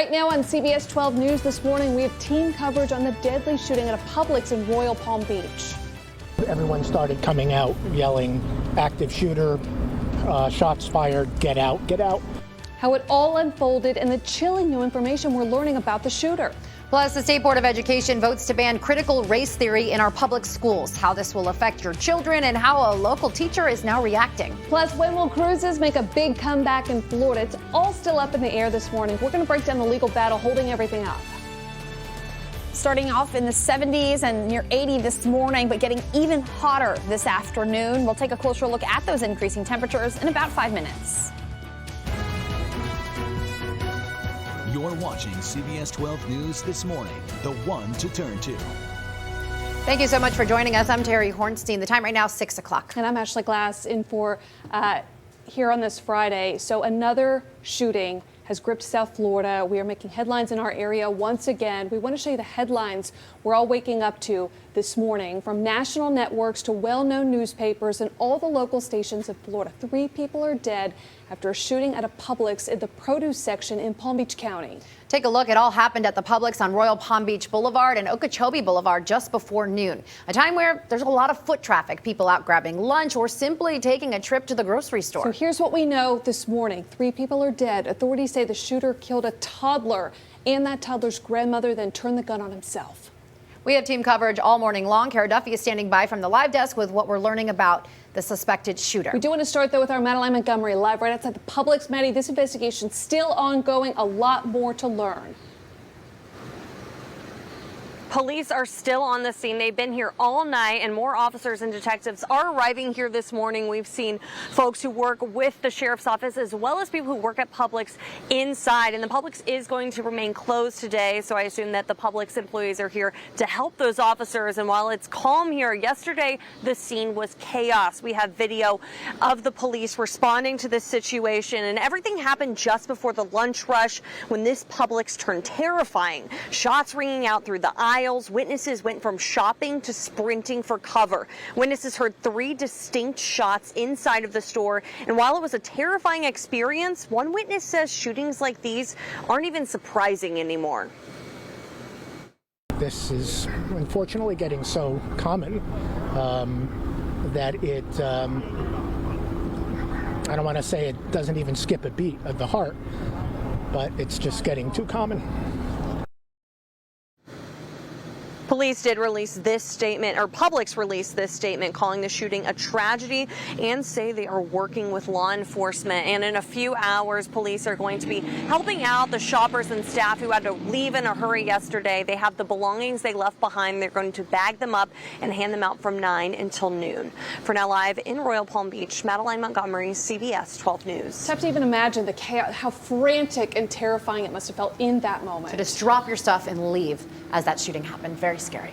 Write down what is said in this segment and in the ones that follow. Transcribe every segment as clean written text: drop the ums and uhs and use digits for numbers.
Right now on CBS 12 News this morning, we have team coverage on the deadly shooting at a Publix in Royal Palm Beach. Everyone started coming out yelling, active shooter, shots fired, get out, get out. How it all unfolded and the chilling new information we're learning about the shooter. Plus, the State Board of Education votes to ban critical race theory in our public schools, how this will affect your children and how a local teacher is now reacting. Plus, when will cruises make a big comeback in Florida? It's all still up in the air this morning. We're going to break down the legal battle holding everything up. Starting off in the 70s and near 80 this morning, but getting even hotter this afternoon. We'll take a closer look at those increasing temperatures in about 5 minutes. You're watching CBS 12 News This Morning, the one to turn to. Thank you so much for joining us. I'm Terry Hornstein. The time right now, 6 o'clock. And I'm Ashley Glass in for here on this Friday. So another shooting has gripped South Florida. We are making headlines in our area once again. We want to show you the headlines we're all waking up to this morning, from national networks to well-known newspapers and all the local stations of Florida. 3 people are dead after a shooting at a Publix in the produce section in Palm Beach County. Take a look. It all happened at the Publix on Royal Palm Beach Boulevard and Okeechobee Boulevard just before noon, a time where there's a lot of foot traffic, people out grabbing lunch or simply taking a trip to the grocery store. So here's what we know this morning. 3 people are dead. Authorities say the shooter killed a toddler, and that toddler's grandmother then turned the gun on himself. We have team coverage all morning long. Kara Duffy is standing by from the live desk with what we're learning about the suspected shooter. We do want to start, though, with our Madeline Montgomery live right outside the Publix. Maddie, this investigation still ongoing. A lot more to learn. Police are still on the scene. They've been here all night, and more officers and detectives are arriving here this morning. We've seen folks who work with the sheriff's office as well as people who work at Publix inside. And the Publix is going to remain closed today, so I assume that the Publix employees are here to help those officers. And while it's calm here, yesterday the scene was chaos. We have video of the police responding to this situation, and everything happened just before the lunch rush when this Publix turned terrifying. Shots ringing out through the aisles. Witnesses went from shopping to sprinting for cover. Witnesses heard 3 distinct shots inside of the store. And while it was a terrifying experience, one witness says shootings like these aren't even surprising anymore. This is unfortunately getting so common that it, I don't want to say it doesn't even skip a beat of the heart, but it's just getting too common. Police did release this statement, or Publix released this statement, calling the shooting a tragedy and say they are working with law enforcement. And in a few hours, police are going to be helping out the shoppers and staff who had to leave in a hurry yesterday. They have the belongings they left behind. They're going to bag them up and hand them out from 9 until noon. For now, live in Royal Palm Beach, Madeline Montgomery, CBS 12 News. It's tough to even imagine the chaos, how frantic and terrifying it must have felt in that moment. To just drop your stuff and leave as that shooting happened. Very scary.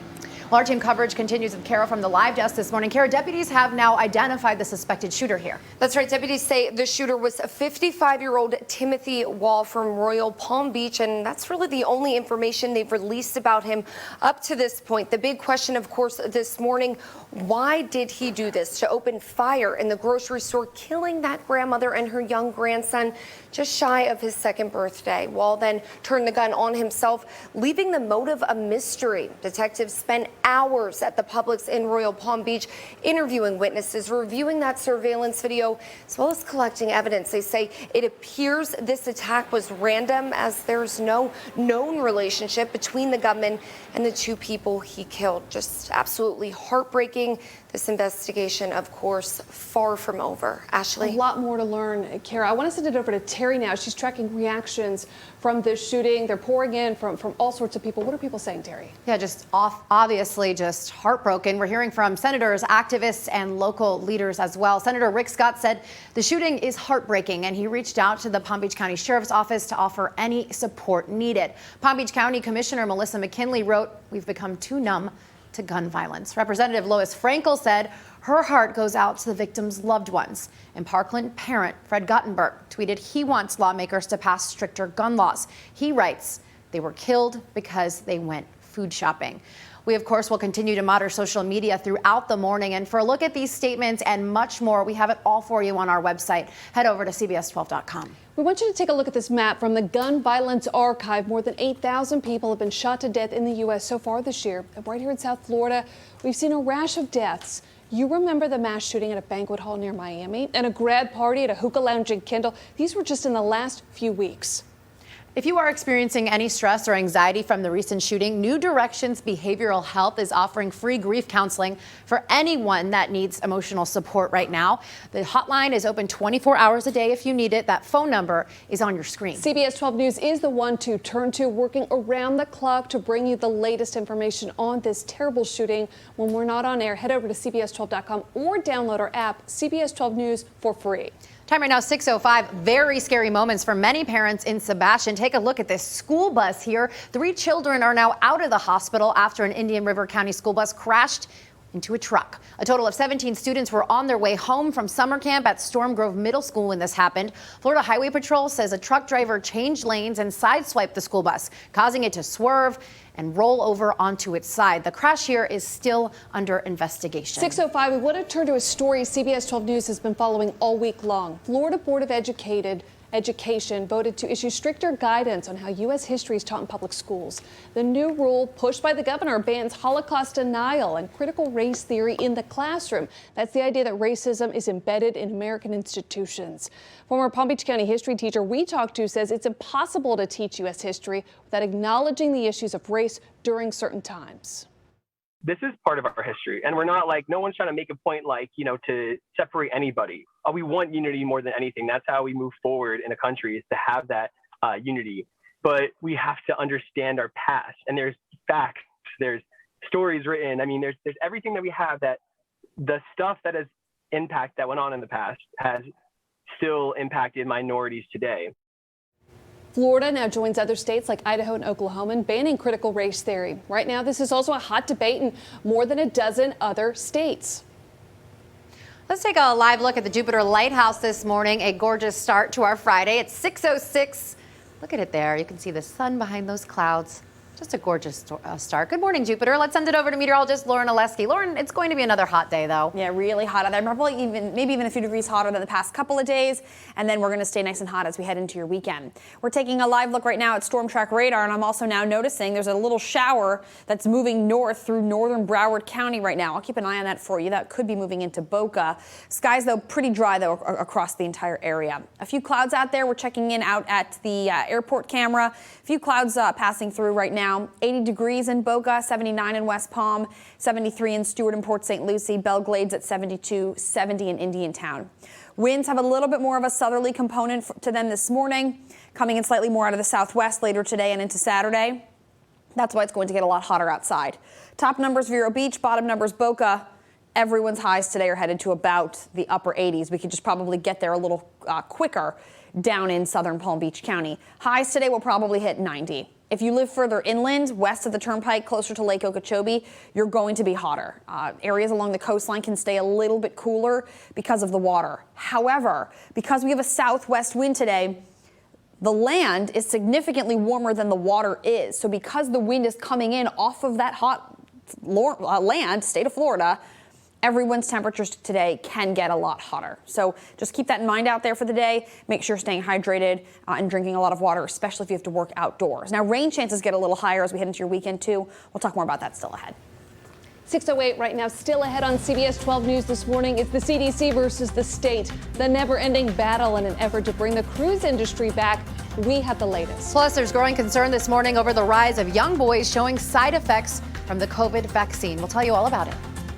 Well, our team coverage continues with Kara from the live desk this morning. Kara, deputies have now identified the suspected shooter here. That's right. Deputies say the shooter was a 55-year-old Timothy Wall from Royal Palm Beach, and that's really the only information they've released about him up to this point. The big question, of course, this morning, why did he do this? To open fire in the grocery store, killing that grandmother and her young grandson just shy of his 2nd birthday. Wall then turned the gun on himself, leaving the motive a mystery. Detectives spent hours at the Publix in Royal Palm Beach interviewing witnesses, reviewing that surveillance video, as well as collecting evidence. They say it appears this attack was random, as there's no known relationship between the gunman and the 2 people he killed. Just absolutely heartbreaking. This investigation, of course, far from over. Ashley? A lot more to learn, Kara. I want to send it over to Terry now. She's tracking reactions from this shooting. They're pouring in from all sorts of people. What are people saying, Terry? Yeah, just obviously just heartbroken. We're hearing from senators, activists, and local leaders as well. Senator Rick Scott said the shooting is heartbreaking, and he reached out to the Palm Beach County Sheriff's Office to offer any support needed. Palm Beach County Commissioner Melissa McKinley wrote, "We've become too numb to gun violence." Representative Lois Frankel said her heart goes out to the victims' loved ones. And Parkland parent Fred Gottenberg tweeted he wants lawmakers to pass stricter gun laws. He writes, "They were killed because they went food shopping." We, of course, will continue to monitor social media throughout the morning. And for a look at these statements and much more, we have it all for you on our website. Head over to CBS12.com. We want you to take a look at this map from the Gun Violence Archive. More than 8,000 people have been shot to death in the U.S. so far this year. And right here in South Florida, we've seen a rash of deaths. You remember the mass shooting at a banquet hall near Miami and a grad party at a hookah lounge in Kendall. These were just in the last few weeks. If you are experiencing any stress or anxiety from the recent shooting, New Directions Behavioral Health is offering free grief counseling for anyone that needs emotional support right now. The hotline is open 24 hours a day if you need it. That phone number is on your screen. CBS 12 News is the one to turn to, working around the clock to bring you the latest information on this terrible shooting. When we're not on air, head over to CBS12.com or download our app, CBS 12 News, for free. Time right now, 6:05. Very scary moments for many parents in Sebastian. Take a look at this school bus here. 3 children are now out of the hospital after an Indian River County school bus crashed into a truck. A total of 17 students were on their way home from summer camp at Storm Grove Middle School when this happened. Florida Highway Patrol says a truck driver changed lanes and sideswiped the school bus, causing it to swerve and roll over onto its side. The crash here is still under investigation. 6:05, we want to turn to a story CBS 12 News has been following all week long. Florida Board of Education voted to issue stricter guidance on how U.S. history is taught in public schools. The new rule, pushed by the governor, bans Holocaust denial and critical race theory in the classroom. That's the idea that racism is embedded in American institutions. Former Palm Beach County history teacher we talked to says it's impossible to teach U.S. history without acknowledging the issues of race during certain times. This is part of our history, and we're not like, no one's trying to make a point like, to separate anybody. We want unity more than anything. That's how we move forward in a country, is to have that unity. But we have to understand our past, and there's facts, there's stories written. I mean, there's everything that we have, that the stuff that has impact that went on in the past has still impacted minorities today. Florida now joins other states like Idaho and Oklahoma in banning critical race theory. Right now, this is also a hot debate in more than a dozen other states. Let's take a live look at the Jupiter Lighthouse this morning. A gorgeous start to our Friday. It's 6:06. Look at it there. You can see the sun behind those clouds. Just a gorgeous start. Good morning, Jupiter. Let's send it over to meteorologist Lauren Oleski. Lauren, it's going to be another hot day, though. Yeah, really hot out there. Probably maybe even a few degrees hotter than the past couple of days. And then we're going to stay nice and hot as we head into your weekend. We're taking a live look right now at storm track radar, and I'm also now noticing there's a little shower that's moving north through northern Broward County right now. I'll keep an eye on that for you. That could be moving into Boca. Skies, though, pretty dry, though, across the entire area. A few clouds out there. We're checking in out at the airport camera. A few clouds passing through right now. 80 degrees in Boca, 79 in West Palm, 73 in Stewart and Port St. Lucie, Belgrade's at 72, 70 in Indiantown. Winds have a little bit more of a southerly component to them this morning, coming in slightly more out of the southwest later today and into Saturday. That's why it's going to get a lot hotter outside. Top numbers, Vero Beach, bottom numbers, Boca. Everyone's highs today are headed to about the upper 80s. We could just probably get there a little quicker down in southern Palm Beach County. Highs today will probably hit 90. If you live further inland, west of the turnpike, closer to Lake Okeechobee, you're going to be hotter. Areas along the coastline can stay a little bit cooler because of the water. However, because we have a southwest wind today, the land is significantly warmer than the water is. So because the wind is coming in off of that hot land, state of Florida, everyone's temperatures today can get a lot hotter. So just keep that in mind out there for the day. Make sure you're staying hydrated and drinking a lot of water, especially if you have to work outdoors. Now, rain chances get a little higher as we head into your weekend, too. We'll talk more about that still ahead. 6:08 right now, still ahead on CBS 12 News this morning. It's the CDC versus the state, the never-ending battle in an effort to bring the cruise industry back. We have the latest. Plus, there's growing concern this morning over the rise of young boys showing side effects from the COVID vaccine. We'll tell you all about it.